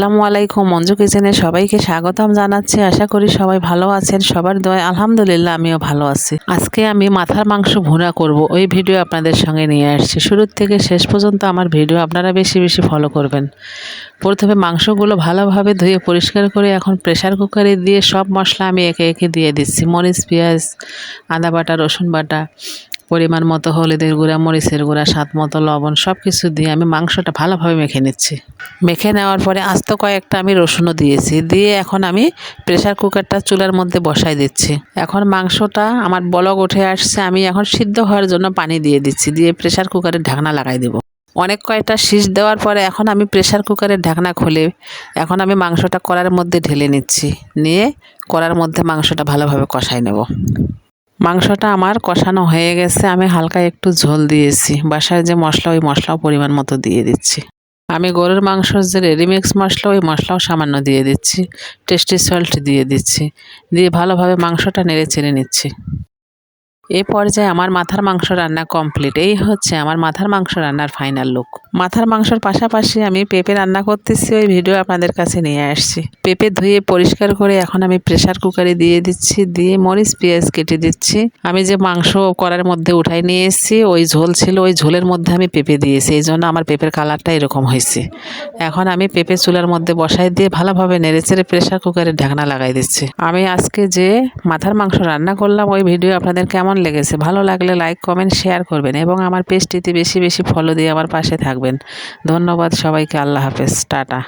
আসসালামু আলাইকুম। মঞ্জু কিচেনে সবাইকে স্বাগতম জানাচ্ছি। আশা করি সবাই ভালো আছেন। সবার দোয়ায় আলহামদুলিল্লাহ আমিও ভালো আছি। আজকে আমি মাথার মাংস ভুনা করব, ওই ভিডিও আপনাদের সঙ্গে নিয়ে আসছি। শুরু থেকে শেষ পর্যন্ত আমার ভিডিও আপনারা বেশি বেশি ফলো করবেন। প্রথমে মাংসগুলো ভালোভাবে ধুয়ে পরিষ্কার করে এখন প্রেসার কুকারে দিয়ে সব মশলা আমি একে একে দিয়ে দিচ্ছি। মরিচ, পেঁয়াজ, আদা বাটা, রসুন বাটা, পরিমাণ মতো হলুদের গুঁড়া, মরিচের গুঁড়া, স্বাদ মতো লবণ, সব কিছু দিয়ে আমি মাংসটা ভালোভাবে মেখে নিচ্ছি। মেখে নেওয়ার পরে আস্ত কয়েকটা আমি রসুনও দিয়েছি। দিয়ে এখন আমি প্রেসার কুকারটা চুলার মধ্যে বসাই দিচ্ছি। এখন মাংসটা আমার বলক উঠে আসছে। আমি এখন সিদ্ধ হওয়ার জন্য পানি দিয়ে দিচ্ছি। দিয়ে প্রেসার কুকারের ঢাকনা লাগাই দেব। অনেক কয়েকটা সিজ দেওয়ার পরে এখন আমি প্রেসার কুকারের ঢাকনা খুলে এখন আমি মাংসটা কড়ার মধ্যে ঢেলে নিচ্ছি। নিয়ে কড়ার মধ্যে মাংসটা ভালোভাবে কষাই নেব। মাংসটা আমার কষানো হয়ে গেছে। আমি হালকা একটু ঝোল দিয়েছি। বাসায় যে মশলা, ওই মশলাও পরিমাণ মতো দিয়ে দিচ্ছি। আমি গরুর মাংসর যে রেডিমিক্স মশলা, ওই মশলাও সামান্য দিয়ে দিচ্ছি। টেস্টি সল্ট দিয়ে দিচ্ছি। দিয়ে ভালোভাবে মাংসটা নেড়ে চেড়ে নিচ্ছি। এই পর্যায়ে আমার মাথার মাংস রান্না কমপ্লিট। এই হচ্ছে আমার মাথার মাংস রান্নার ফাইনাল লুক। মাথার মাংসর পাশাপাশি আমি পেঁপে রান্না করতেছি, ওই ভিডিও আপনাদের কাছে নিয়ে আসছি। পেঁপে ধুয়ে পরিষ্কার করে এখন আমি প্রেসার কুকারে দিয়ে দিচ্ছি। দিয়ে মরিচ, পেঁয়াজ কেটে দিচ্ছি। আমি যে মাংস কড়ার মধ্যে উঠাই নিয়ে এসেছি, ওই ঝোল ছিল, ওই ঝোলের মধ্যে আমি পেঁপে দিয়েছি। এই জন্য আমার পেঁপের কালারটা এরকম হয়েছে। এখন আমি পেঁপে চুলার মধ্যে বসাই দিয়ে ভালোভাবে নেড়েচেড়ে প্রেসার কুকারের ঢাকনা লাগাই দিচ্ছি। আমি আজকে যে মাথার মাংস রান্না করলাম, ওই ভিডিও আপনাদের কেমন লেগেছে? ভালো লাগলে লাইক, কমেন্ট, শেয়ার করবেন এবং আমার পেজটিতে বেশি বেশি ফলো দিয়ে আমার পাশে থাকবেন। ধন্যবাদ সবাইকে। আল্লাহ হাফেজ। টাটা।